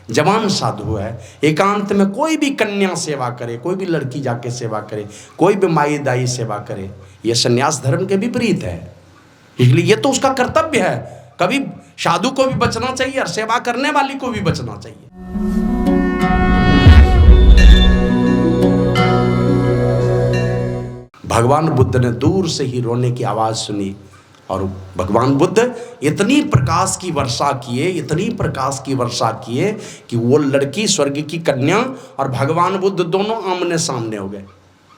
जवान साधु है, एकांत में कोई भी कन्या सेवा करे, कोई भी लड़की जाके सेवा करे, कोई भी माई दाई सेवा करे, यह संन्यास धर्म के विपरीत है। इसलिए ये तो उसका कर्तव्य है। कभी साधु को भी बचना चाहिए और सेवा करने वाली को भी बचना चाहिए। भगवान बुद्ध ने दूर से ही रोने की आवाज सुनी और भगवान बुद्ध इतनी प्रकाश की वर्षा किए, इतनी प्रकाश की वर्षा किए कि वो लड़की, स्वर्ग की कन्या और भगवान बुद्ध दोनों आमने सामने हो गए।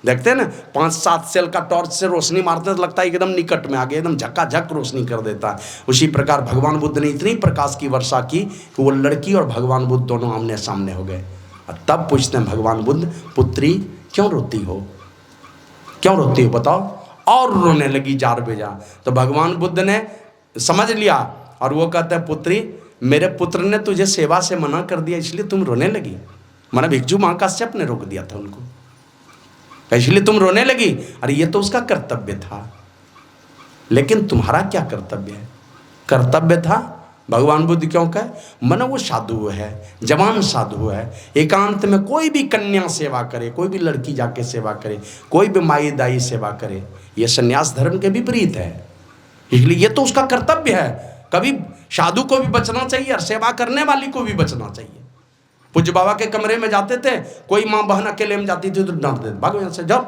देखते हैं ना, 5-7 सेल का टॉर्च से रोशनी मारते तो लगता है एकदम निकट में आ गया, एकदम झक्काझक रोशनी कर देता है। उसी प्रकार भगवान बुद्ध ने इतनी प्रकाश की वर्षा की कि वो लड़की और भगवान बुद्ध दोनों आमने सामने हो गए। और तब पूछते हैं भगवान बुद्ध, पुत्री क्यों रोती हो, क्यों रोती हो बताओ? और रोने लगी जार बेजा। तो भगवान बुद्ध ने समझ लिया और वो कहते हैं, पुत्री मेरे पुत्र ने तुझे सेवा से मना कर दिया इसलिए तुम रोने लगी। माना भिक्षु महाकाश्यप ने रोक दिया था उनको, इसलिए तुम रोने लगी। अरे ये तो उसका कर्तव्य था, लेकिन तुम्हारा क्या कर्तव्य है? कर्तव्य था भगवान बुद्ध क्यों कहे, मन वो साधु है, जवान साधु है, एकांत में कोई भी कन्या सेवा करे, कोई भी लड़की जाके सेवा करे, कोई भी माई दाई सेवा करे, यह संन्यास धर्म के विपरीत है। इसलिए ये तो उसका कर्तव्य है। कभी साधु को भी बचना चाहिए और सेवा करने वाली को भी बचना चाहिए। पूज्य बाबा के कमरे में जाते थे, कोई माँ बहन अकेले में जाती थी तो डांट देते, भागो यहाँ से, जाओ,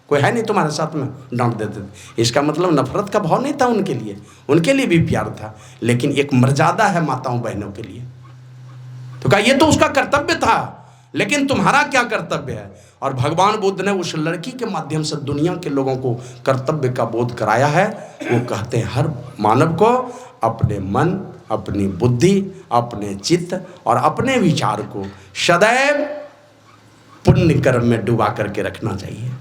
कोई है नहीं तुम्हारे साथ में, डांट देते थे। इसका मतलब नफरत का भाव नहीं था उनके लिए भी प्यार था, लेकिन एक मर्यादा है माताओं बहनों के लिए। तो कहा ये तो उसका कर्तव्य था, लेकिन तुम्हारा क्या कर्तव्य है? और भगवान बुद्ध ने उस लड़की के माध्यम से दुनिया के लोगों को कर्तव्य का बोध कराया है। वो कहते हैं हर मानव को अपने मन, अपनी बुद्धि, अपने चित्त और अपने विचार को सदैव पुण्य कर्म में डुबा करके रखना चाहिए।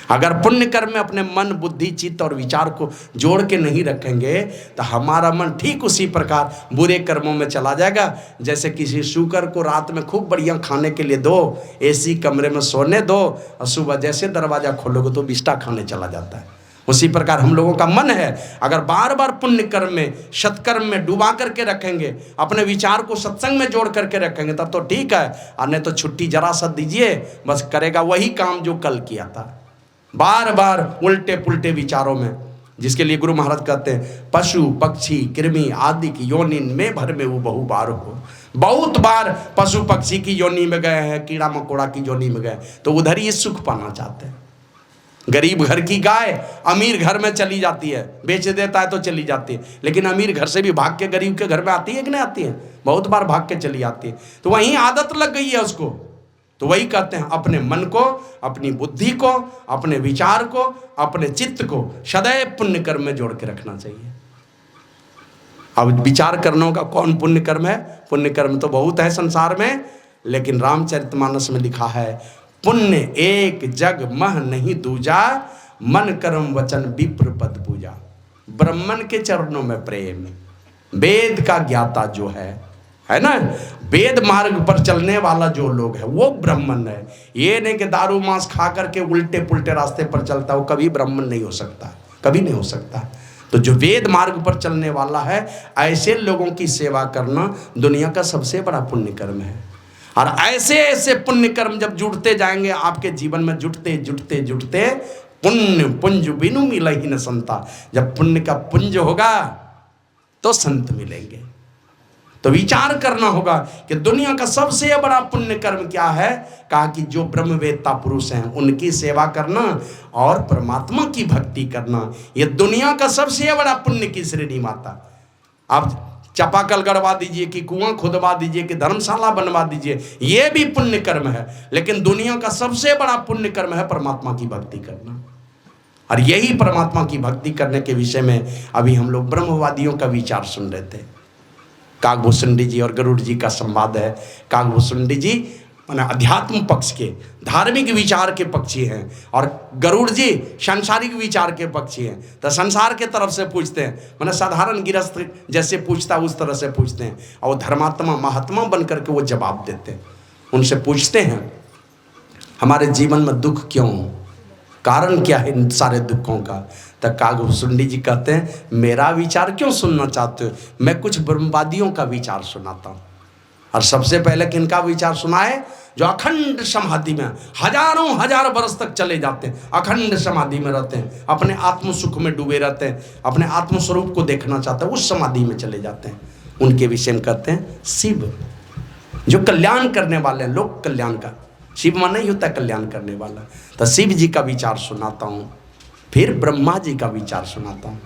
अगर पुण्य कर्म में अपने मन, बुद्धि, चित्त और विचार को जोड़ के नहीं रखेंगे तो हमारा मन ठीक उसी प्रकार बुरे कर्मों में चला जाएगा। जैसे किसी सूकर को रात में खूब बढ़िया खाने के लिए दो, एसी कमरे में सोने दो, और सुबह जैसे दरवाजा खोलोगे तो बिस्टा खाने चला जाता है। उसी प्रकार हम लोगों का मन है, अगर बार बार पुण्य कर्म में, सत्कर्म में डुबा करके रखेंगे, अपने विचार को सत्संग में जोड़ करके रखेंगे तब तो ठीक है, और नहीं तो छुट्टी जरा सा दीजिए, बस करेगा वही काम जो कल किया था, बार बार उल्टे पुल्टे विचारों में। जिसके लिए गुरु महाराज कहते हैं, पशु पक्षी कृमि आदि की योनि में भर में वो बहु बार हो। बहुत बार पशु पक्षी की योनि में गए हैं, कीड़ा मकोड़ा की योनि में गए, तो उधर ही सुख पाना चाहते हैं। गरीब घर की गाय अमीर घर में चली जाती है, बेच देता है तो चली जाती है, लेकिन अमीर घर से भी भाग के गरीब के घर में आती है कि नहीं आती है? बहुत बार भाग के चली आती है। तो वहीं आदत लग गई है उसको। तो वही कहते हैं, अपने मन को, अपनी बुद्धि को, अपने विचार को, अपने चित्त को सदैव पुण्य कर्म में जोड़ के रखना चाहिए। अब विचार करने का कौन पुण्य कर्म है? पुण्य कर्म तो बहुत है संसार में, लेकिन रामचरितमानस में लिखा है, पुण्य एक जग मह नहीं दूजा, मन कर्म वचन विप्र पद पूजा। ब्राह्मण के चरणों में प्रेम, वेद का ज्ञाता जो है ना, वेद मार्ग पर चलने वाला जो लोग है वो ब्राह्मण है। ये नहीं कि दारू मांस खा करके उल्टे पुल्टे रास्ते पर चलता है, वो कभी ब्राह्मण नहीं हो सकता, कभी नहीं हो सकता। तो जो वेद मार्ग पर चलने वाला है, ऐसे लोगों की सेवा करना दुनिया का सबसे बड़ा पुण्य कर्म है। और ऐसे ऐसे पुण्य कर्म जब जुड़ते जाएंगे आपके जीवन में, जुटते जुटते जुटते पुण्य पुंज बिनु मिलहि न संता। जब पुण्य का पुंज होगा तो संत मिलेंगे। तो विचार करना होगा कि दुनिया का सबसे बड़ा पुण्य कर्म क्या है? कहा कि जो ब्रह्मवेत्ता पुरुष हैं उनकी सेवा करना और परमात्मा की भक्ति करना, ये दुनिया का सबसे बड़ा पुण्य की श्रेणी माता। आप चापाकल गड़वा दीजिए कि कुआं खुदवा दीजिए कि धर्मशाला बनवा दीजिए, ये भी पुण्य कर्म है, लेकिन दुनिया का सबसे बड़ा पुण्य कर्म है परमात्मा की भक्ति करना। और यही परमात्मा की भक्ति करने के विषय में अभी हम लोग ब्रह्मवादियों का विचार सुन रहे थे। काकभूषुंडी जी और गरुड़ जी का संवाद है। काकभूषुंडी जी माने अध्यात्म पक्ष के, धार्मिक विचार के पक्षी हैं, और गरुड़ जी सांसारिक विचार के पक्षी हैं। तो संसार के तरफ से पूछते हैं, माने साधारण गृहस्थ जैसे पूछता है उस तरह से पूछते हैं, और धर्मात्मा महात्मा बन करके वो जवाब देते हैं। उनसे पूछते हैं, हमारे जीवन में दुख क्यों, कारण क्या है इन सारे दुखों का? तो काकभूषुंडी जी कहते हैं, मेरा विचार क्यों सुनना चाहते हो? मैं कुछ ब्रह्मवादियों का विचार सुनाता हूँ। और सबसे पहले किनका विचार सुना है? जो अखंड समाधि में हजारों हजार वर्ष तक चले जाते हैं, अखंड समाधि में रहते हैं, अपने आत्म सुख में डूबे रहते हैं, अपने आत्म स्वरूप को देखना चाहते हैं, उस समाधि में चले जाते हैं। उनके विषय में कहते हैं शिव, जो कल्याण करने वाले हैं, लोक कल्याण का। शिव माने ही होता है कल्याण करने वाला। तो शिव जी का विचार सुनाता हूँ, फिर ब्रह्मा जी का विचार सुनाता हूँ।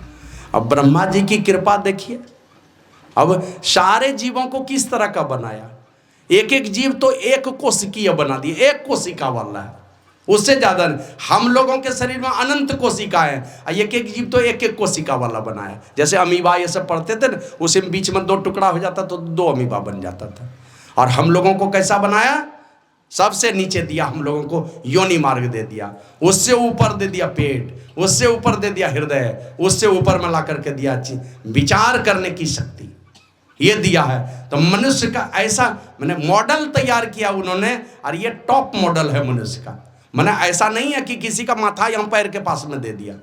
अब ब्रह्मा जी की कृपा देखिए, अब सारे जीवों को किस तरह का बनाया। एक एक जीव तो एक कोशिकीय बना दिए, एक कोशिका वाला है, उससे ज्यादा हम लोगों के शरीर में अनंत कोशिका है, एक एक जीव तो एक एक कोशिका वाला बनाया। जैसे अमीबा ये सब पढ़ते थे ना, उसे बीच में 2 टुकड़ा हो जाता तो 2 अमीबा बन जाता था। और हम लोगों को कैसा बनाया? सबसे नीचे दिया हम लोगों को योनि मार्ग दे दिया, उससे ऊपर दे दिया पेट, उससे ऊपर दे दिया हृदय, उससे ऊपर में ला करके दिया विचार करने की शक्ति, ये दिया है। तो मनुष्य का ऐसा मैंने मॉडल तैयार किया उन्होंने, और ये टॉप मॉडल है मनुष्य का। मैंने ऐसा नहीं है कि किसी का माथा यहाँ पैर के पास में दे दिया।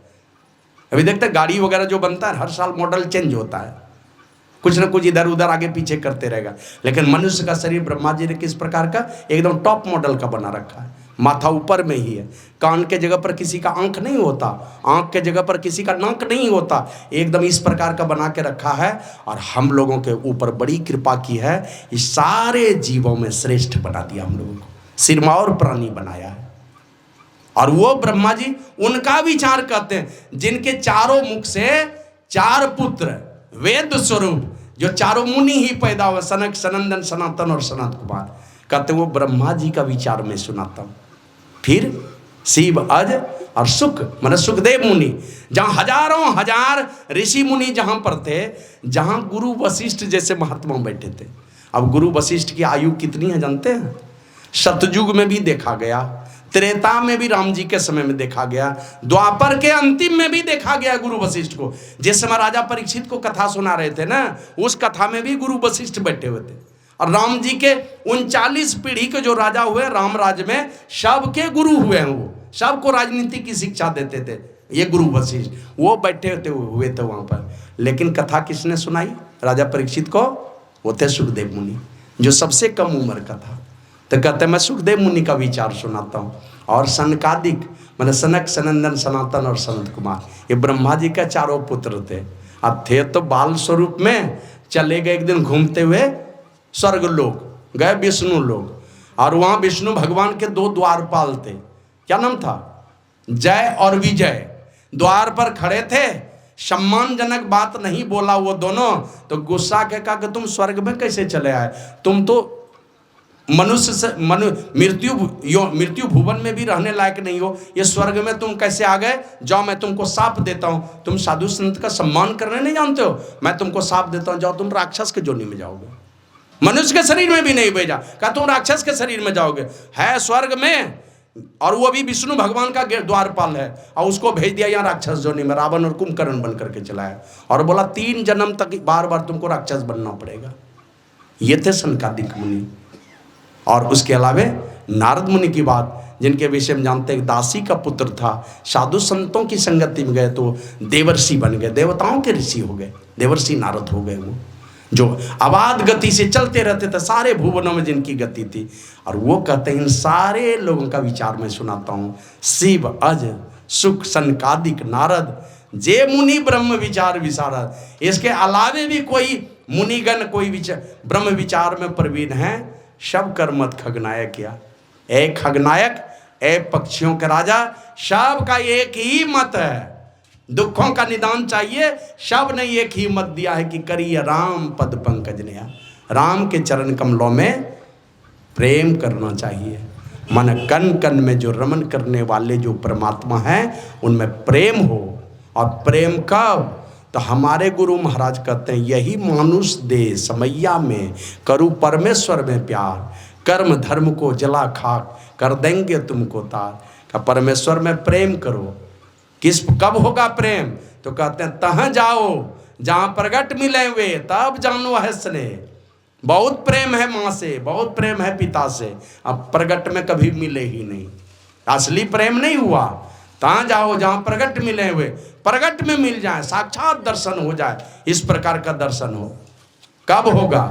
अभी देखते गाड़ी वगैरह जो बनता है, हर साल मॉडल चेंज होता है, कुछ ना कुछ इधर उधर आगे पीछे करते रहेगा। लेकिन मनुष्य का शरीर ब्रह्मा जी ने किस प्रकार का? एकदम टॉप मॉडल का बना रखा है। माथा ऊपर में ही है, कान के जगह पर किसी का आंख नहीं होता, आंख के जगह पर किसी का नाक नहीं होता, एकदम इस प्रकार का बना के रखा है। और हम लोगों के ऊपर बड़ी कृपा की है, इस सारे जीवों में श्रेष्ठ बना दिया हम लोगों को, सिरमौर प्राणी बनाया है। और वो ब्रह्मा जी उनका विचार कहते हैं, जिनके चारों मुख से 4 पुत्र वेद स्वरूप, जो चारों मुनि ही पैदा हुए, सनक, सनंदन, सनातन और सनत कुमार, कहते वो ब्रह्मा जी का विचार मैं सुनाता हूँ। फिर शिव, अज और सुख माने सुखदेव मुनि, जहाँ हजारों हजार ऋषि मुनि जहाँ पर थे, जहाँ गुरु वशिष्ठ जैसे महात्मा बैठे थे। अब गुरु वशिष्ठ की आयु कितनी है जानते हैं? सतयुग में भी देखा गया, त्रेता में भी राम जी के समय में देखा गया, द्वापर के अंतिम में भी देखा गया गुरु वशिष्ठ को। जिस समय राजा परीक्षित को कथा सुना रहे थे ना, उस कथा में भी गुरु वशिष्ठ बैठे हुए थे। और राम जी के 39 पीढ़ी के जो राजा हुए राम राज में, सबके गुरु हुए हैं, वो सबको राजनीति की शिक्षा देते थे ये गुरु वशिष्ठ, वो बैठे हुए थे वहाँ पर। लेकिन कथा किसने सुनाई राजा परीक्षित को? वो थे सुखदेव मुनि, जो सबसे कम उम्र का था। तो कहते मैं सुखदेव मुनि का विचार सुनाता हूँ। और सनकादिक मैंने सनक, सनंदन, सनातन और सनत कुमार, ये ब्रह्मा जी का 4 पुत्र थे। अब थे तो बाल स्वरूप में, चले गए एक दिन घूमते हुए स्वर्ग लोक, गए विष्णु लोक, और वहाँ विष्णु भगवान के 2 द्वारपाल थे। क्या नाम था? जय और विजय। द्वार पर खड़े थे, सम्मानजनक बात नहीं बोला वो दोनों, तो गुस्सा के कहा कि तुम स्वर्ग में कैसे चले आए? तुम तो मनुष्य से मृत्यु भुवन में भी रहने लायक नहीं हो, ये स्वर्ग में तुम कैसे आ गए? जाओ मैं तुमको शाप देता हूँ, तुम साधु संत का सम्मान करने नहीं जानते हो, मैं तुमको शाप देता हूँ, जाओ तुम राक्षस के जोनी में जाओगे। मनुष्य के शरीर में भी नहीं भेजा, कहा तुम राक्षस के शरीर में जाओगे। है स्वर्ग में, और वो भी विष्णु भगवान का द्वारपाल है, और उसको भेज दिया यहाँ राक्षस जोनी में, रावण और कुंभकर्ण बन करके चलाया, और बोला 3 जन्म तक बार बार तुमको राक्षस बनना पड़ेगा। ये थे सनकादिक मुनि। और उसके अलावे नारद मुनि की बात, जिनके विषय में जानते हैं, दासी का पुत्र था, साधु संतों की संगति में गए तो देवर्षि बन गए, देवताओं के ऋषि हो गए, देवर्षि नारद हो गए। वो जो अबाध गति से चलते रहते थे सारे भुवनों में जिनकी गति थी। और वो कहते हैं इन सारे लोगों का विचार मैं सुनाता हूँ। शिव, अज, सुख, सनकादिक, नारद, जे मुनि ब्रह्म विचार विशारद। इसके अलावे भी कोई मुनिगण कोई विचार ब्रह्म विचार में प्रवीण है, सब कर्मत खगनायक किया। ए खगनायक, ए पक्षियों के राजा, सब का एक ही मत है, दुखों का निदान चाहिए। सब ने एक ही मत दिया है कि करिए राम पद पंकज नया, राम के चरण कमलों में प्रेम करना चाहिए। मन कन कन में जो रमन करने वाले जो परमात्मा हैं उनमें प्रेम हो। और प्रेम कब? तो हमारे गुरु महाराज कहते हैं यही मानुष दे समैया में करूँ परमेश्वर में प्यार, कर्म धर्म को जला खाक कर देंगे तुमको तार। का परमेश्वर में प्रेम करो। किस कब होगा प्रेम? तो कहते हैं तहाँ जाओ जहाँ प्रगट मिले हुए तब जानो है स्नेह। बहुत प्रेम है माँ से, बहुत प्रेम है पिता से, अब प्रगट में कभी मिले ही नहीं, असली प्रेम नहीं हुआ। तहाँ जाओ जहाँ प्रगट मिले हुए, प्रगट में मिल जाए, साक्षात दर्शन हो जाए, इस प्रकार का दर्शन हो। कब होगा?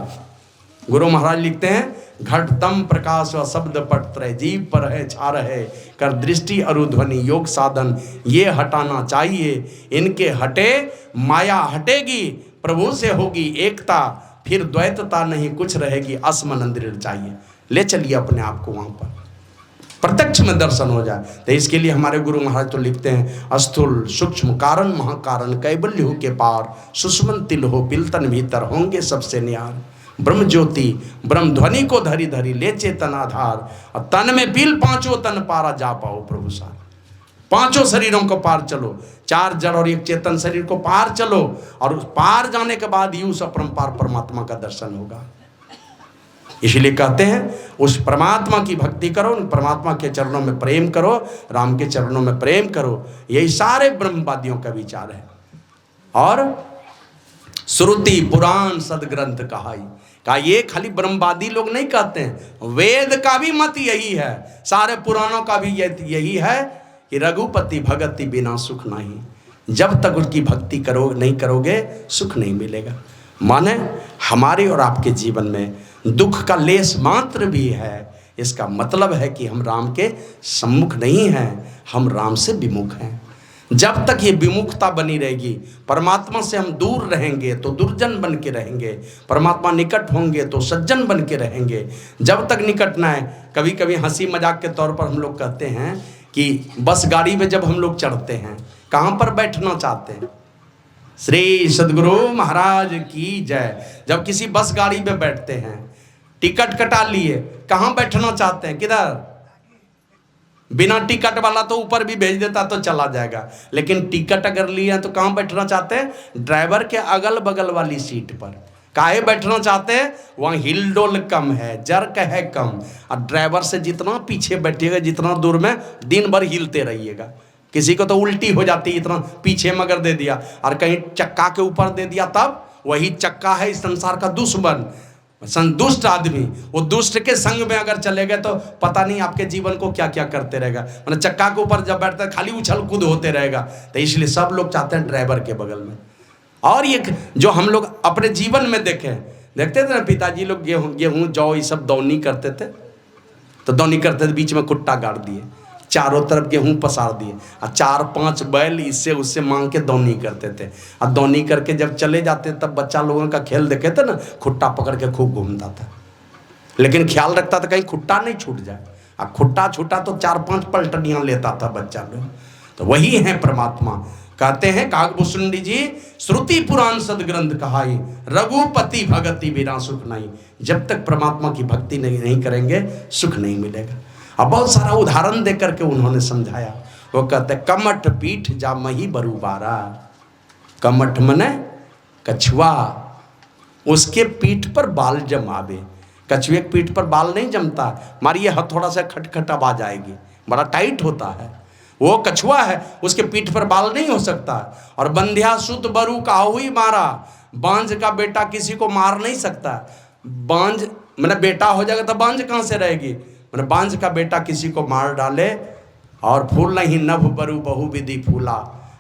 गुरु महाराज लिखते हैं, घटतम प्रकाश व शब्द पट त्रय, जीव पर है छा रहे कर दृष्टि अरुध्वनि, योग साधन ये हटाना चाहिए, इनके हटे माया हटेगी, प्रभु से होगी एकता, फिर द्वैतता नहीं कुछ रहेगी, असमन दृढ़ चाहिए। ले चलिए अपने आप को वहाँ पर, प्रत्यक्ष में दर्शन हो जाए। तो इसके लिए हमारे गुरु महाराज तो लिखते हैं, स्थूल सूक्ष्म कारण महाकारण, कैबल्य हो के पार, सुषमन तिल हो पिलतन भीतर, होंगे सबसे न्यार, ब्रह्म ज्योति ब्रह्म ध्वनि को धरी धरी, ले चेतन आधार, और तन में पील पांचों तन पारा, जा पाओ प्रभु सार। पांचों शरीरों को पार चलो, 4 जड़ और 1 चेतन शरीर को पार चलो, और उस पार जाने के बाद ही उस अपरंपार परमात्मा का दर्शन होगा। इसलिए कहते हैं उस परमात्मा की भक्ति करो, उन परमात्मा के चरणों में प्रेम करो, राम के चरणों में प्रेम करो। यही सारे ब्रह्मवादियों का विचार है। और श्रुति पुराण सदग्रंथ कहाई, का ये खाली ब्रह्मवादी लोग नहीं कहते हैं, वेद का भी मत यही है, सारे पुराणों का भी यही है कि रघुपति भगति बिना सुख नहीं, जब तक उसकी भक्ति नहीं करोगे सुख नहीं मिलेगा। माने हमारे और आपके जीवन में दुख का लेस मात्र भी है, इसका मतलब है कि हम राम के सम्मुख नहीं हैं, हम राम से विमुख हैं। जब तक ये विमुखता बनी रहेगी, परमात्मा से हम दूर रहेंगे तो दुर्जन बन के रहेंगे, परमात्मा निकट होंगे तो सज्जन बन के रहेंगे। जब तक निकट ना है, कभी कभी हंसी मजाक के तौर पर हम लोग कहते हैं कि बस गाड़ी में जब हम लोग चढ़ते हैं, कहाँ पर बैठना चाहते हैं? श्री सद्गुरु महाराज की जय। जब किसी बस गाड़ी में बैठते हैं, टिकट कटा लिए, कहाँ बैठना चाहते हैं? किधर? बिना टिकट वाला तो ऊपर भी भेज देता तो चला जाएगा, लेकिन टिकट अगर लिए हैं तो कहाँ बैठना चाहते हैं? ड्राइवर के अगल बगल वाली सीट पर। काहे बैठना चाहते हैं? वहाँ हिलडोल कम है, जर्क है कम, और ड्राइवर से जितना पीछे बैठिएगा, जितना दूर में, दिन भर हिलते रहिएगा। किसी को तो उल्टी हो जाती है, इतना पीछे मगर दे दिया, और कहीं चक्का के ऊपर दे दिया, तब वही चक्का है इस संसार का दुश्मन, संतुष्ट आदमी। वो दुष्ट के संग में अगर चले गए तो पता नहीं आपके जीवन को क्या क्या करते रहेगा। मतलब चक्का के ऊपर जब बैठते खाली उछल कूद होते रहेगा। तो इसलिए सब लोग चाहते हैं ड्राइवर के बगल में। और ये जो हम लोग अपने जीवन में देखते थे ना, पिताजी लोग गेहूँ जौ ये सब दौनी करते थे, तो दौनी करते थे, बीच में कुट्टा गाड़ दिए, चारों तरफ गेहूं पसार दिए, और 4-5 बैल इससे उससे मांग के दौनी करते थे। और दौनी करके जब चले जाते तब बच्चा लोगों का खेल देखे थे ना, खुट्टा पकड़ के खूब घूमता था, लेकिन ख्याल रखता था कहीं खुट्टा नहीं छूट जाए। और खुट्टा छूटा तो 4-5 पलटनियाँ लेता था बच्चा लोग। तो वही है परमात्मा। कहते हैं काकभूषुंडी जी, श्रुति पुराण सदग्रंथ कहाई, रघुपति भगति बिना सुख नहीं। जब तक परमात्मा की भक्ति नहीं करेंगे सुख नहीं मिलेगा। अब बहुत सारा उदाहरण दे करके उन्होंने समझाया। वो कहते कमठ पीठ जा मही बरूबारा। कमठ मने कछुआ, उसके पीठ पर बाल जमावे। कछुए के पीठ पर बाल नहीं जमता, मारिए हथौड़ा से खटखट आवाज आएगी, बड़ा टाइट होता है। वो कछुआ है, उसके पीठ पर बाल नहीं हो सकता। और बंध्या सुत बरू काहू ही मारा, बांझ का बेटा किसी को मार नहीं सकता। बांझ मैंने बेटा हो जाएगा तो बांझ कहाँ से रहेगी? मैंने बांझ का बेटा किसी को मार डाले। और फूल नहीं नभ बरू बहु विधि फूला,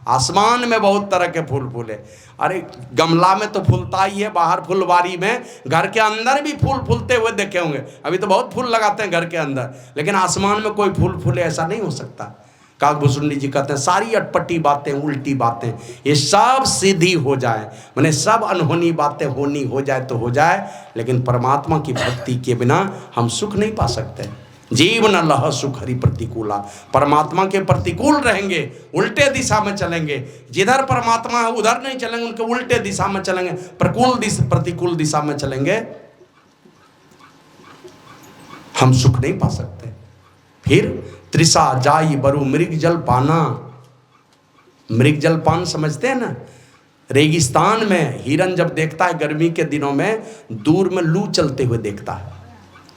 आसमान में बहुत तरह के फूल फूले। अरे गमला में तो फूलता ही है, बाहर फुलवारी में, घर के अंदर भी फूल फूलते हुए देखे होंगे। अभी तो बहुत फूल लगाते हैं घर के अंदर, लेकिन आसमान में कोई फूल फूले ऐसा नहीं हो सकता। काकभूषुंडी जी कहते हैं सारी अटपटी बातें, उल्टी बातें, ये सब सीधी हो जाए, मैंने सब अनहोनी बातें होनी हो जाए तो हो जाए, लेकिन परमात्मा की भक्ति के बिना हम सुख नहीं पा सकते। जीवन लह सुख हरि प्रतिकूला, परमात्मा के प्रतिकूल रहेंगे, उल्टे दिशा में चलेंगे। जिधर परमात्मा है उधर नहीं चलेंगे, उनके उल्टे दिशा में चलेंगे, प्रतिकूल दिशा में चलेंगे, हम सुख नहीं पा सकते। फिर त्रिषा जाई बरु मृग जल पाना। मृग जल पान समझते हैं ना? रेगिस्तान में हिरन जब देखता है गर्मी के दिनों में, दूर में लू चलते हुए देखता है,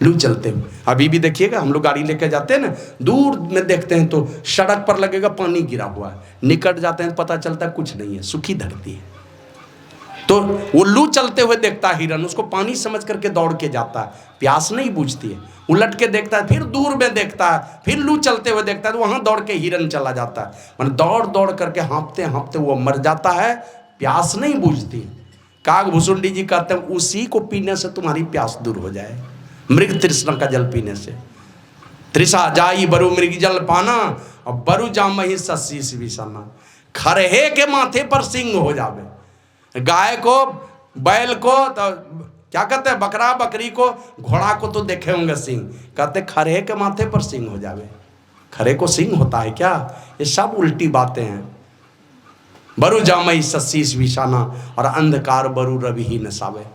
लू चलते हुए। अभी भी देखिएगा, हम लोग गाड़ी लेकर जाते हैं ना, दूर में देखते हैं तो सड़क पर लगेगा पानी गिरा हुआ है, निकट जाते हैं पता चलता है कुछ नहीं है, सूखी धरती है। तो वो लू चलते हुए देखता है हिरन, उसको पानी समझ करके दौड़ के जाता है, प्यास नहीं बुझती है, उलट के देखता है, फिर दूर में देखता है, फिर लू चलते हुए देखता है, तो वहां दौड़ के हिरन चला जाता है। मतलब दौड़ दौड़ करके हाँपते हाँपते वो मर जाता है, प्यास नहीं बुझती। कागभूषुंडी जी कहते हैं उसी को पीने से तुम्हारी प्यास दूर हो जाए, मृग तृष्णा का जल पीने से। तृषा जाई बरु मृग जल पाना और बरु जामहि ससीस विषाना। खरहे के माथे पर सिंह हो जावे। गाय को, बैल को तो क्या कहते हैं, बकरा बकरी को, घोड़ा को तो देखे होंगे सिंह, कहते खरहे के माथे पर सिंह हो जावे। खरे को सिंह होता है क्या? ये सब उल्टी बातें हैं। बरु जामई ससीस विषाना और अंधकार बरु रवि ही नसावे।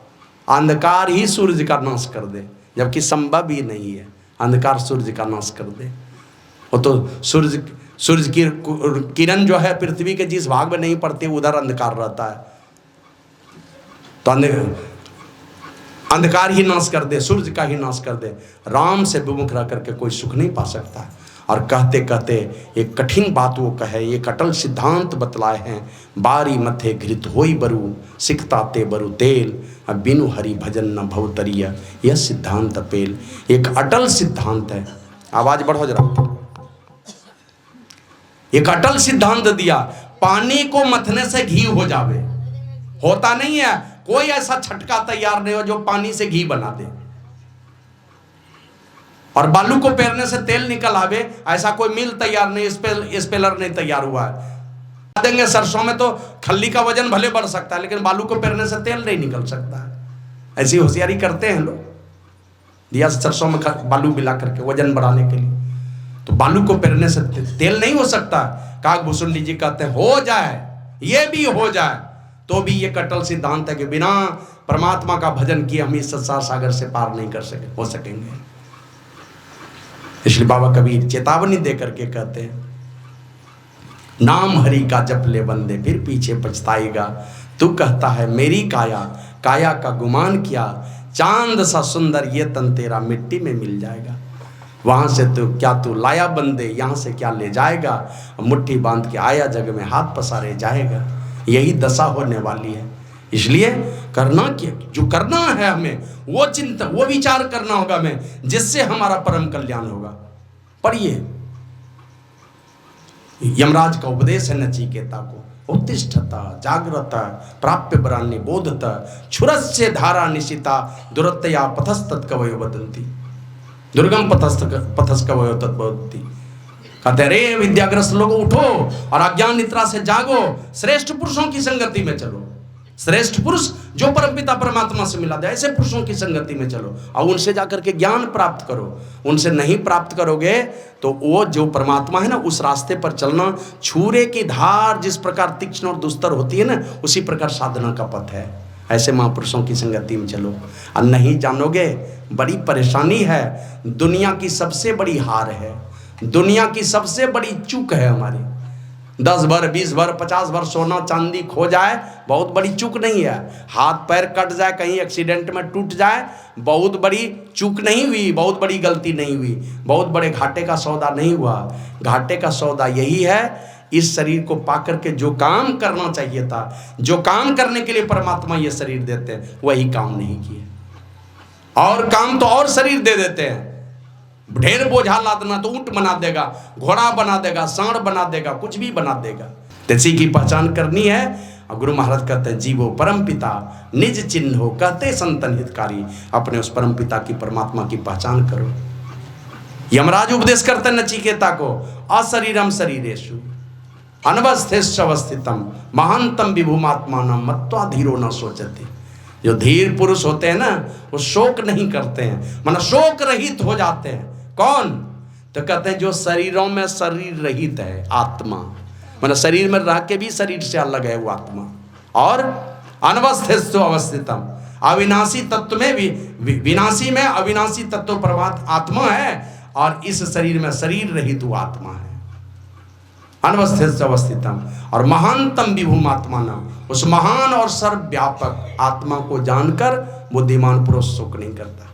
अंधकार ही सूर्य का नाश कर दे, जबकि संभव ही नहीं है अंधकार सूर्य का नाश कर दे। वो तो सूर्य की किरण जो है पृथ्वी के जिस भाग में नहीं पड़ती उधर अंधकार रहता है, तो अंधकार ही नाश कर दे, सूर्य का ही नाश कर दे। राम से विमुख रह करके कोई सुख नहीं पा सकता है। और कहते कहते एक कठिन बात वो कहे, एक अटल सिद्धांत बतलाए हैं। बारी मथे घृत होई बरु सिकता ते बरु तेल, अब बिनु हरि भजन न भवतरिया, यह सिद्धांत पेल। एक अटल सिद्धांत है। आवाज बढ़ो जरा। एक अटल सिद्धांत दिया, पानी को मथने से घी हो जावे। होता नहीं है, कोई ऐसा छटका तैयार नहीं हो जो पानी से घी बना दे। और बालू को पेरने से तेल निकल आवे, ऐसा कोई मिल तैयार नहीं, स्पेलर नहीं तैयार हुआ है। देंगे सरसों में तो खल्ली का वजन भले बढ़ सकता है, लेकिन बालू को पेरने से तेल नहीं निकल सकता है। ऐसी होशियारी करते हैं लोग, दिया सरसों में बालू मिला करके वजन बढ़ाने के लिए। तो बालू को पेरने से तेल नहीं हो सकता। कागभूषुंडी जी कहते हैं हो जाए, ये भी हो जाए तो भी ये कटल सिद्धांत है कि बिना परमात्मा का भजन किए हम इस संसार सागर से पार नहीं हो सकेंगे। इसलिए बाबा कबीर चेतावनी दे करके कहते हैं, नाम हरि का जप ले बंदे फिर पीछे पछताएगा। तू कहता है मेरी काया, काया का गुमान किया, चांद सा सुंदर ये तन तेरा मिट्टी में मिल जाएगा। वहां से तो क्या तू लाया बंदे, यहाँ से क्या ले जाएगा। मुट्ठी बांध के आया जग में हाथ पसारे जाएगा। यही दशा होने वाली है। इसलिए करना क्या, जो करना है हमें वो चिंता, वो विचार करना होगा हमें, जिससे हमारा परम कल्याण होगा। पढ़िए, यमराज का उपदेश है नचिकेता को, उत्तिष्ठता जागृता प्राप्य बरान्य बोधता क्षुरस्य धारा निशिता दुरतया पथस्तत् कवयो वदन्ति, दुर्गम पथस कवयो तद्वदन्ति। कहते अरे विद्याग्रस्त लोगों उठो और अज्ञान निद्रा से जागो, श्रेष्ठ पुरुषों की संगति में चलो। श्रेष्ठ पुरुष जो परमपिता परमात्मा से मिला दे, ऐसे पुरुषों की संगति में चलो और उनसे जाकर के ज्ञान प्राप्त करो। उनसे नहीं प्राप्त करोगे तो वो जो परमात्मा है ना, उस रास्ते पर चलना। छुरे की धार जिस प्रकार तीक्ष्ण और दुस्तर होती है ना, उसी प्रकार साधना का पथ है। ऐसे महापुरुषों की संगति में चलो। और नहीं जानोगे बड़ी परेशानी है। दुनिया की सबसे बड़ी हार है, दुनिया की सबसे बड़ी चूक है हमारी। 10 भर 20 भर 50 भर सोना चांदी खो जाए बहुत बड़ी चूक नहीं है। हाथ पैर कट जाए, कहीं एक्सीडेंट में टूट जाए, बहुत बड़ी चूक नहीं हुई, बहुत बड़ी गलती नहीं हुई, बहुत बड़े घाटे का सौदा नहीं हुआ। घाटे का सौदा यही है, इस शरीर को पाकर के जो काम करना चाहिए था, जो काम करने के लिए परमात्मा ये शरीर देते हैं, वही काम नहीं किए। और काम तो और शरीर दे देते हैं। ढेर बोझा लादना तो ऊंट बना देगा, घोड़ा बना देगा, सांड बना देगा, कुछ भी बना देगा। इसी की पहचान करनी है। और गुरु महाराज कहते हैं जीवो परम पिता निज चिन्ह हो, कहते संतन हितकारी। अपने उस परम पिता की, परमात्मा की पहचान करो। यमराज उपदेश करते नचिकेता को, अशरीरम शरीरेषु अनवस्थित अवस्थितम महानतम विभुमात्मानम मत्वा धीरो न सोचते। जो धीर पुरुष होते हैं ना, वो शोक नहीं करते हैं, माना शोक रहित हो जाते हैं। कौन? तो कहते हैं जो शरीरों में शरीर रहित है, आत्मा। माना शरीर में रह के भी शरीर से अलग है वो आत्मा। और अनवस्थित अवस्थितम, अविनाशी तत्व में भी, विनाशी में अविनाशी तत्व परमात्मा आत्मा है, और इस शरीर में शरीर रहित वो आत्मा है। अनवस्थित अवस्थितम और महानतम विभुमात्मानम, उस महान और सर्वव्यापक आत्मा को जानकर बुद्धिमान पुरुष शोक नहीं करता।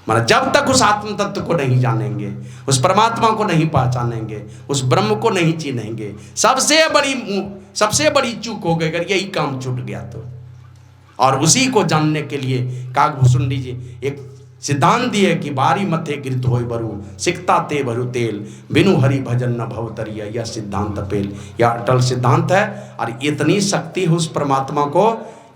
माना जब तक उस आत्म तत्व को नहीं जानेंगे, उस परमात्मा को नहीं पहचानेंगे, उस ब्रह्म को नहीं चिन्हेंगे, सबसे बड़ी चूक हो गई अगर यही काम छूट गया तो। और उसी को जानने के लिए कागभूषुंडी जी एक सिद्धांत दिए कि बारी मथे गिरत होय बरु सिकता ते बरु तेल, बिनु हरि भजन न भवतरिया, यह सिद्धांत पेल। यह अटल सिद्धांत है। और इतनी शक्ति है उस परमात्मा को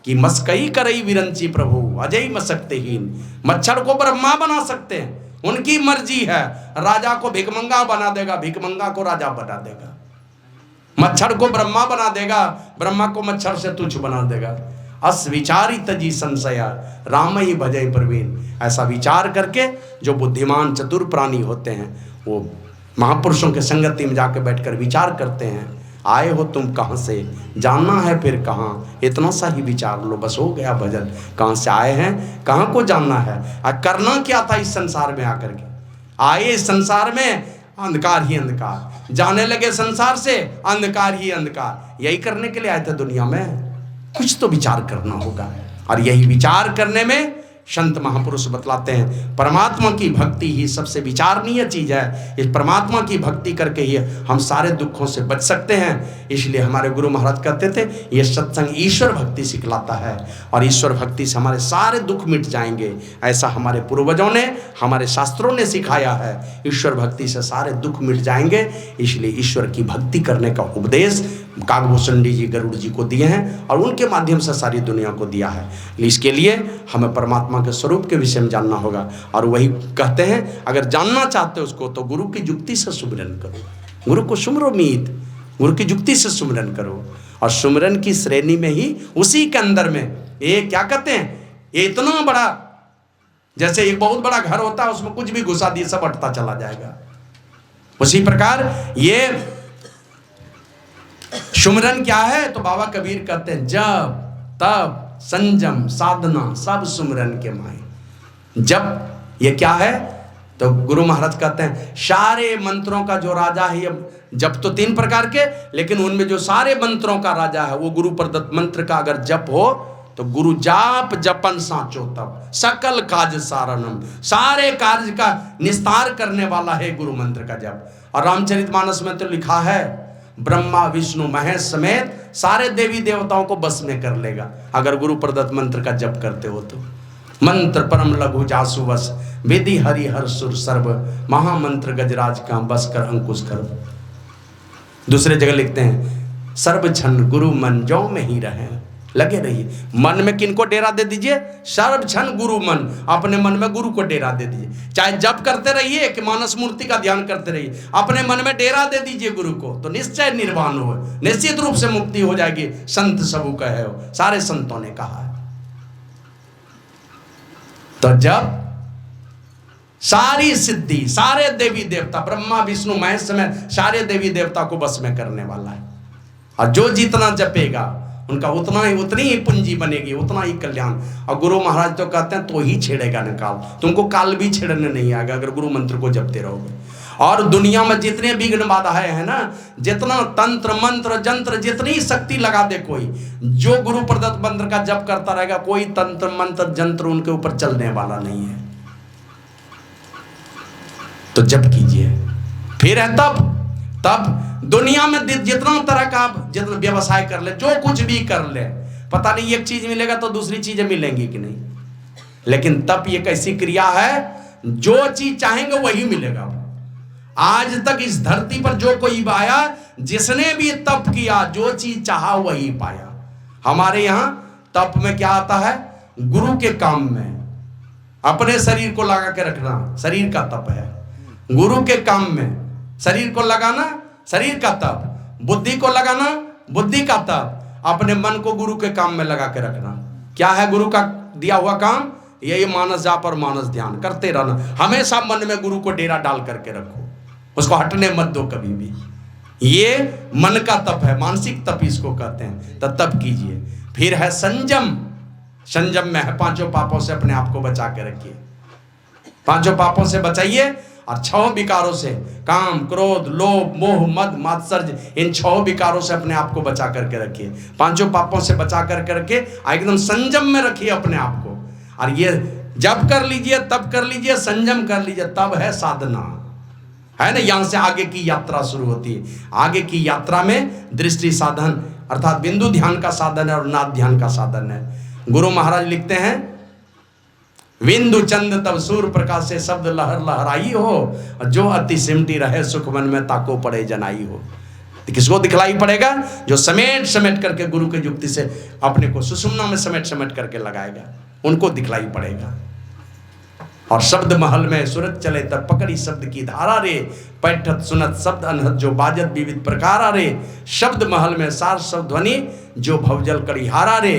कि मस्कई करई विरंची प्रभु अजय मसक्तेहीन। मच्छर को ब्रह्मा बना सकते हैं, उनकी मर्जी है। राजा को भिकमंगा बना देगा, भिकमंगा को राजा बना देगा। मच्छर को ब्रह्मा बना देगा, ब्रह्मा को मच्छर से तुच्छ बना देगा। अस विचारी तजी संशया राम ही भजय प्रवीण। ऐसा विचार करके जो बुद्धिमान चतुर प्राणी होते हैं वो महापुरुषों के संगति में जाकर बैठकर विचार करते हैं। आए हो तुम कहाँ से, जानना है फिर कहाँ, इतना सा ही विचार लो, बस हो गया भजन। कहाँ से आए हैं, कहाँ को जानना है, करना क्या था इस संसार में आकर के। आए इस संसार में अंधकार ही अंधकार, जाने लगे संसार से अंधकार ही अंधकार। यही करने के लिए आए थे दुनिया में, कुछ तो विचार करना होगा। और यही विचार करने में संत महापुरुष बतलाते हैं परमात्मा की भक्ति ही सबसे विचारणीय चीज है। इस परमात्मा की भक्ति करके ही हम सारे दुखों से बच सकते हैं। इसलिए हमारे गुरु महाराज कहते थे ये सत्संग ईश्वर भक्ति सिखलाता है और ईश्वर भक्ति से हमारे सारे दुख मिट जाएंगे। ऐसा हमारे पूर्वजों ने, हमारे शास्त्रों ने सिखाया है। ईश्वर भक्ति से सारे दुख मिट जाएंगे। इसलिए ईश्वर की भक्ति करने का उपदेश काकभूषण जी गरुड़ जी को दिए हैं और उनके माध्यम से सारी दुनिया को दिया है। इसके लिए हमें परमात्मा के स्वरूप के विषय में जानना होगा। और वही कहते हैं अगर जानना चाहते हो उसको तो गुरु की जुक्ति से सुमिरन करो। गुरु को सुमरो मीत, गुरु की जुक्ति से सुमिरन करो। और सुमिरन की श्रेणी में ही उसी के अंदर में ये क्या कहते हैं, ये इतना बड़ा, जैसे एक बहुत बड़ा घर होता है उसमें कुछ भी घुसा दिए सब हटता चला जाएगा। उसी प्रकार ये सुमिरन क्या है तो बाबा कबीर कहते हैं जब तब संयम साधना सब सुमिरन के माए। जब ये क्या है तो गुरु महाराज कहते हैं सारे मंत्रों का जो राजा है, जप तो 3 प्रकार के, लेकिन उनमें जो सारे मंत्रों का राजा है वो गुरु प्रदत्त मंत्र का अगर जप हो तो गुरु जाप जपन साचो तब सकल काज सारणम। सारे कार्य का निस्तार करने वाला है गुरु मंत्र का जप। और रामचरितमानस में तो लिखा है ब्रह्मा विष्णु महेश समेत सारे देवी देवताओं को बस में कर लेगा अगर गुरु प्रदत्त मंत्र का जप करते हो तो। मंत्र परम लघु जासु बस विधि हरि हर सुर सर्व महामंत्र गजराज का बस कर अंकुश कर। दूसरे जगह लिखते हैं सर्व क्षण गुरु मन जो में ही रहे, लगे रहिए। मन में किनको डेरा दे दीजिए, सर्व क्षण गुरु मन, अपने मन में गुरु को डेरा दे दीजिए। चाहे जप करते रहिए कि मानस मूर्ति का ध्यान करते रहिए, अपने मन में डेरा दे दीजिए गुरु को, तो निश्चय निर्वाण हो, निश्चित रूप से मुक्ति हो जाएगी। संत सबू कहे हो, सारे संतों ने कहा है। तो जब सारी सिद्धि, सारे देवी देवता ब्रह्मा विष्णु महेश समेत सारे देवी देवता को बस में करने वाला है। और जो जितना जपेगा उनका उतनी ही पूंजी बनेगी, उतना ही कल्याण। और गुरु महाराज तो कहते हैं तो ही छेड़ेगा न काल, तुमको काल भी छेड़ने नहीं आएगा अगर गुरु मंत्र को जपते रहोगे। और दुनिया में जितने विघ्न बाधाएं हैं ना, जितना तंत्र मंत्र जंत्र जितनी शक्ति लगा दे कोई, जो गुरु प्रदत्त मंत्र का जप करता रहेगा कोई तंत्र मंत्र जंत्र उनके ऊपर चलने वाला नहीं है। तो जप कीजिए। फिर है तब दुनिया में जितना तरह का जितना व्यवसाय कर ले, जो कुछ भी कर ले, पता नहीं एक चीज मिलेगा तो दूसरी चीजें मिलेंगी कि नहीं, लेकिन तप एक ऐसी क्रिया है जो चीज चाहेंगे वही मिलेगा। आज तक इस धरती पर जो कोई आया, जिसने भी तप किया, जो चीज चाहा वही पाया। हमारे यहां तप में क्या आता है, गुरु के काम में अपने शरीर को लगा के रखना शरीर का तप है। गुरु के काम में शरीर को लगाना शरीर का तप, बुद्धि को लगाना बुद्धि का तप, अपने मन को गुरु के काम में लगा के रखना। क्या है गुरु का दिया हुआ काम, यही मानस जाप और मानस ध्यान करते रहना। हमेशा मन में गुरु को डेरा डाल करके रखो, उसको हटने मत दो कभी भी। ये मन का तप है, मानसिक तप इसको कहते हैं। तो तप कीजिए। फिर है संयम। संयम में है 5 पापों से अपने आप को बचा के रखिए। 5 पापों से बचाइए और 6 विकारों से, काम क्रोध लोभ मोह मद मात्सर्य, इन 6 विकारों से अपने आप को बचा करके रखिए। 5 पापों से बचा करके रखिए, एकदम संयम में रखिए अपने आप को। और ये जब कर लीजिए तब कर लीजिए, संयम कर लीजिए, तब है साधना, है ना। यहां से आगे की यात्रा शुरू होती है। आगे की यात्रा में दृष्टि साधन अर्थात बिंदु ध्यान का साधन है और नाद ध्यान का साधन है। गुरु महाराज लिखते हैं बिंदु चंद तब सूर्य प्रकाश से शब्द लहर लहराई हो, जो अति सिमटी रहे सुख मन में ताको पड़े जनाई हो। तो किसको दिखलाई पड़ेगा? जो समेट समेट करके गुरु के युक्ति से अपने को सुषुम्ना में समेट समेट करके लगाएगा, उनको दिखलाई पड़ेगा। और शब्द महल में सुरत चले तब पकड़ी शब्द की धारा रे, पैठत सुनत शब्द अनहद जो बाजत विविध प्रकारा रे। शब्द महल में सार शब्द ध्वनि जो भवजल कड़ी हारा रे।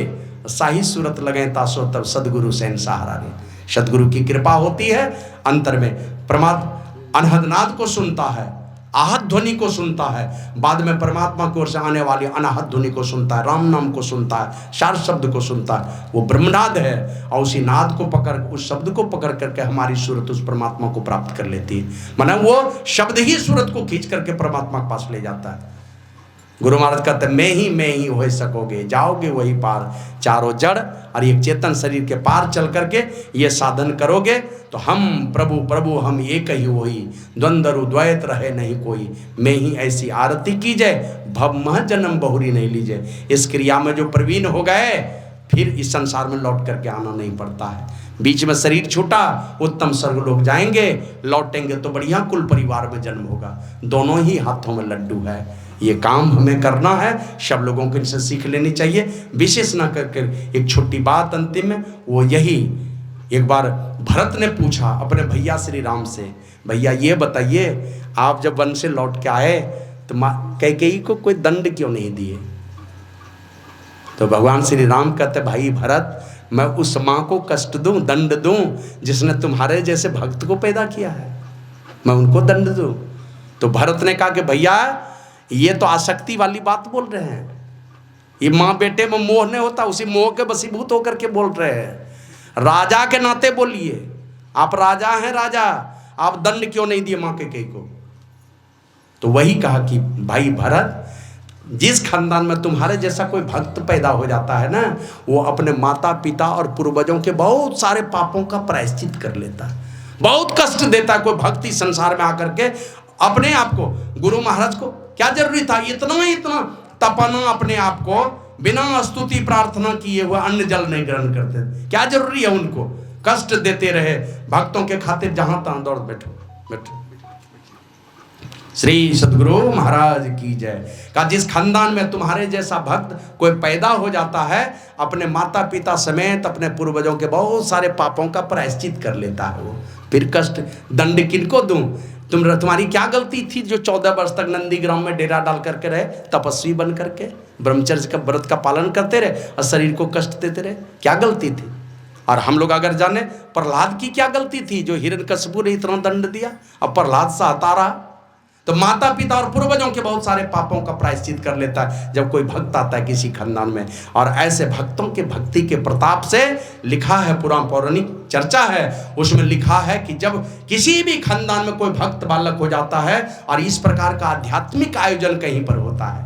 साही सूरत लगे तासो तब सदगुरु सैन सहारा रे। सदगुरु की कृपा होती है, अंतर में परमात्मा अनहद नाद को सुनता है, आहत ध्वनि को सुनता है, बाद में परमात्मा की ओर से आने वाली अनाहत ध्वनि को सुनता है, राम नाम को सुनता है, सार शब्द को सुनता है। वो ब्रह्मनाद है और उसी नाद को पकड़, उस शब्द को पकड़ करके हमारी सूरत उस परमात्मा को प्राप्त कर लेती है। माना वो शब्द ही सूरत को खींच करके परमात्मा के पास ले जाता है। गुरु महाराज कहते मैं ही हो सकोगे, जाओगे वही पार। चारों जड़ और एक चेतन शरीर के पार चल करके ये साधन करोगे तो हम प्रभु प्रभु हम एक ही वही, द्वंद्व द्वैत रहे नहीं कोई। मैं ही ऐसी आरती कीजिए, भव मह जन्म बहुरी नहीं लीजिए। इस क्रिया में जो प्रवीण हो गए फिर इस संसार में लौट करके आना नहीं पड़ता है। बीच में शरीर छूटा, उत्तम स्वर्ग लोग जाएंगे, लौटेंगे तो बढ़िया कुल परिवार में जन्म होगा। दोनों ही हाथों में लड्डू है। ये काम हमें करना है, सब लोगों को इनसे सीख लेनी चाहिए। विशेष ना करके एक छोटी बात अंतिम में, वो यही एक बार भरत ने पूछा अपने भैया श्री राम से, भैया ये बताइए आप जब वन से लौट के आए तो कैकेयी को कोई दंड क्यों नहीं दिए? तो भगवान श्री राम कहते भाई भरत, मैं उस माँ को कष्ट दूं, दंड दूं जिसने तुम्हारे जैसे भक्त को पैदा किया है, मैं उनको दंड दूं? तो भरत ने कहा कि भैया ये तो आसक्ति वाली बात बोल रहे हैं। ये माँ बेटे में मोह नहीं होता, उसी मोह के वशीभूत होकर के बोल रहे हैं। राजा के नाते बोलिए, आप राजा हैं राजा, आप दंड क्यों नहीं दिए माँ के को? तो वही कहा कि भाई भरत, जिस खानदान में तुम्हारे जैसा कोई भक्त पैदा हो जाता है ना, वो अपने माता पिता और पूर्वजों के बहुत सारे पापों का प्रायश्चित कर लेता है। बहुत कष्ट देता है कोई भक्ति संसार में आकर के अपने आप को। गुरु महाराज को क्या जरूरी था इतना तपाना अपने आप को, बिना स्तुति प्रार्थना किए हुए अन्न जल नहीं ग्रहण करते? क्या जरूरी है उनको? कष्ट देते रहे भक्तों के खातिर, जहां तहां दौड़ बैठो। श्री सदगुरु महाराज की जय। का जिस खानदान में तुम्हारे जैसा भक्त कोई पैदा हो जाता है, अपने माता पिता समेत अपने पूर्वजों के बहुत सारे पापों का प्रायश्चित कर लेता है वो। फिर कष्ट दंड किनको दूं? तुम्हारी क्या गलती थी जो 14 वर्ष तक नंदीग्राम में डेरा डाल करके रहे, तपस्वी बन करके ब्रह्मचर्य का व्रत का पालन करते रहे और शरीर को कष्ट देते रहे? क्या गलती थी? और हम लोग अगर जाने प्रहलाद की क्या गलती थी जो हिरण्यकशिपु ने इतना दंड दिया, अब प्रहलाद सहता रहा। तो माता पिता और पूर्वजों के बहुत सारे पापों का प्रायश्चित कर लेता है जब कोई भक्त आता है किसी खानदान में। और ऐसे भक्तों के भक्ति के प्रताप से लिखा है, पुराण पौराणिक चर्चा है, उसमें लिखा है कि जब किसी भी खानदान में कोई भक्त बालक हो जाता है और इस प्रकार का आध्यात्मिक आयोजन कहीं पर होता है,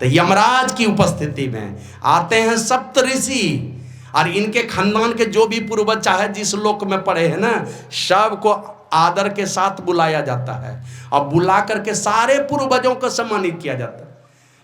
तो यमराज की उपस्थिति में आते हैं सप्त ऋषि, और इनके खानदान के जो भी पूर्वज चाहे जिस लोक में पड़े हैं ना, सबको आदर के साथ बुलाया जाता है और बुला करके सारे पूर्वजों को सम्मानित किया जाता है।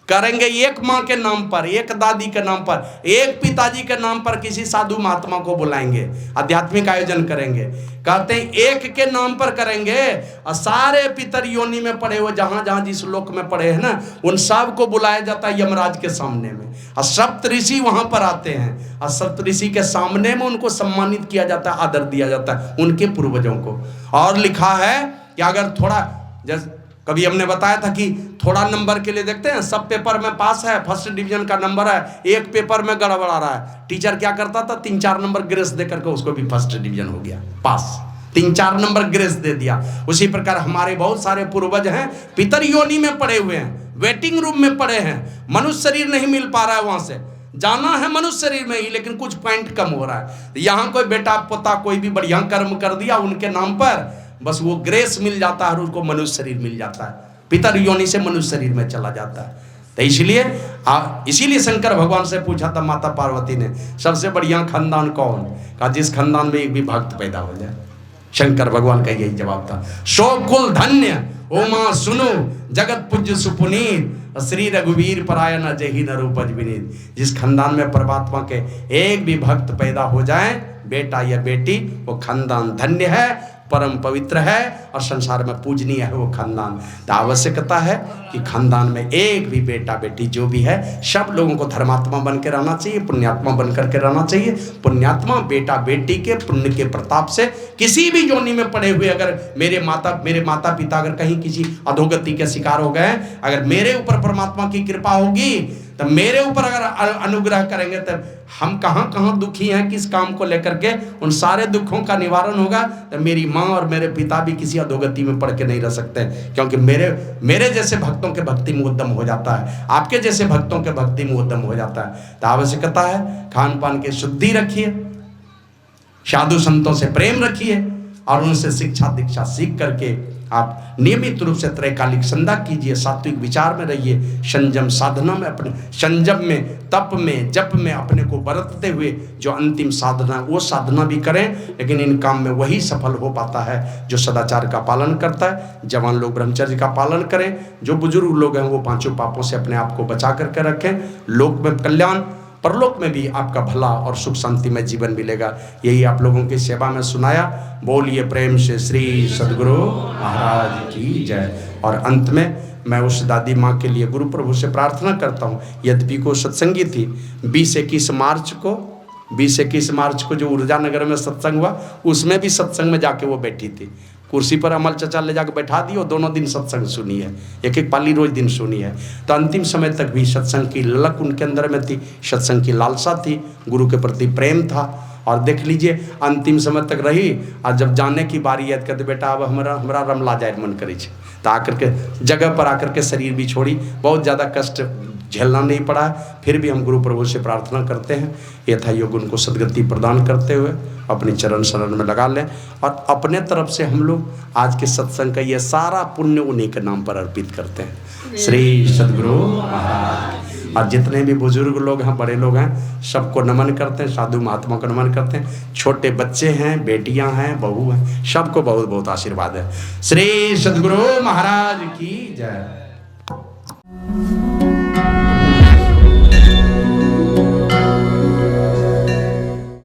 करेंगे एक माँ के नाम पर, एक दादी के नाम पर, एक पिताजी के नाम पर किसी साधु महात्मा को बुलाएंगे, आध्यात्मिक आयोजन करेंगे। कहते हैं एक के नाम पर करेंगे और सारे पितर योनि में पड़े हुए जहां जहां जिस लोक में पड़े हैं ना, उन सब को बुलाया जाता है यमराज के सामने में, और सप्त ऋषि वहां पर आते हैं और सप्त ऋषि के सामने में उनको सम्मानित किया जाता है, आदर दिया जाता है उनके पूर्वजों को। और लिखा है कि अगर थोड़ा, जैसे कभी हमने बताया था कि थोड़ा नंबर के लिए देखते हैं, सब पेपर में पास है, फर्स्ट डिवीजन का नंबर है, एक पेपर में गड़बड़ा रहा है, टीचर क्या करता था 3-4 नंबर ग्रेस दे करके उसको भी फर्स्ट डिवीजन हो गया, पास, 3-4 नंबर ग्रेस दे दिया। उसी प्रकार हमारे बहुत सारे पूर्वज हैं पितर योनि में पड़े हुए हैं, वेटिंग रूम में पड़े हैं, मनुष्य शरीर नहीं मिल पा रहा है, वहां से जाना है मनुष्य शरीर में ही, लेकिन कुछ पॉइंट कम हो रहा है। यहाँ कोई बेटा पोता कोई भी बढ़िया कर्म कर दिया उनके नाम पर, बस वो ग्रेस मिल जाता है और उनको मनुष्य शरीर मिल जाता है, पितर योनि से मनुष्य शरीर में चला जाता है। तो इसीलिए शंकर भगवान से पूछा था माता पार्वती ने, सबसे बढ़िया खानदान कौन? कहा जिस खानदान में एक भी भक्त पैदा हो जाए। शंकर भगवान का यही जवाब था, सो कुल धन्य ओ मां सुनो जगत पूज्य सुपुनीत, श्री रघुवीर परायण जही न रूपज विनीत। जिस खानदान में परमात्मा के एक भी भक्त पैदा हो जाए, बेटा या बेटी, वो खानदान धन्य है, परम पवित्र है और संसार में पूजनीय है वो खानदान। तो आवश्यकता है कि खानदान में एक भी बेटा बेटी जो भी है सब लोगों को धर्मात्मा बन के रहना चाहिए, पुण्यात्मा बन करके रहना चाहिए। पुण्यात्मा बेटा बेटी के पुण्य के प्रताप से किसी भी योनि में पड़े हुए, अगर मेरे माता पिता अगर कहीं किसी अधोगति के शिकार हो गए, अगर मेरे ऊपर परमात्मा की कृपा होगी तो मेरे ऊपर अगर अनुग्रह करेंगे तब हम कहाँ कहाँ दुखी हैं किस काम को लेकर के, उन सारे दुखों का निवारण होगा। तो मेरी माँ और मेरे पिता भी किसी अधोगति में पड़ के नहीं रह सकते, क्योंकि मेरे जैसे भक्तों के भक्ति में उद्यम हो जाता है, आपके जैसे भक्तों के भक्ति में उद्यम हो जाता है। तो आवश्यकता है खान पान की शुद्धि रखिए, साधु संतों से प्रेम रखिए और उनसे शिक्षा दीक्षा सीख करके आप नियमित रूप से त्रैकालिक संध्या कीजिए, सात्विक विचार में रहिए, संयम साधना में, अपने संयम में, तप में, जप में अपने को बरतते हुए जो अंतिम साधना वो साधना भी करें। लेकिन इन काम में वही सफल हो पाता है जो सदाचार का पालन करता है। जवान लोग ब्रह्मचर्य का पालन करें, जो बुजुर्ग लोग हैं वो पांचों पापों से अपने आप को बचा करके रखें। लोक में कल्याण, परलोक में भी आपका भला और सुख शांति में जीवन मिलेगा। यही आप लोगों की सेवा में सुनाया। बोलिए प्रेम से श्री सद्गुरु महाराज की जय। और अंत में मैं उस दादी माँ के लिए गुरु प्रभु से प्रार्थना करता हूँ, यद्यपि को सत्संगी थी, 20-21 मार्च को जो ऊर्जा नगर में सत्संग हुआ उसमें भी सत्संग में जाके वो बैठी थी, कुर्सी पर अमल चचा ले जाकर बैठा दी और दोनों दिन सत्संग सुनी है, एक पाली रोज दिन सुनी है। तो अंतिम समय तक भी सत्संग की ललक उनके अंदर में थी, सत्संग की लालसा थी, गुरु के प्रति प्रेम था। और देख लीजिए अंतिम समय तक रही और जब जाने की बारी याद कहते बेटा अब हमारा रमला जाए मन करे, तो आकर के जगह पर आकर के शरीर भी छोड़ी, बहुत ज़्यादा कष्ट झेलना नहीं पड़ा है। फिर भी हम गुरु प्रभु से प्रार्थना करते हैं यथा योग उनको सदगति प्रदान करते हुए अपनी चरण शरण में लगा लें और अपने तरफ से हम लोग आज के सत्संग का ये सारा पुण्य उन्हीं के नाम पर अर्पित करते हैं। श्री सद्गुरु महाराज। और जितने भी बुजुर्ग लोग हैं, बड़े लोग हैं, सबको नमन करते हैं, साधु महात्मा को नमन करते हैं, छोटे बच्चे हैं, बेटियां हैं, बहू हैं, सबको बहुत बहुत आशीर्वाद है। श्री सद्गुरु महाराज की जय।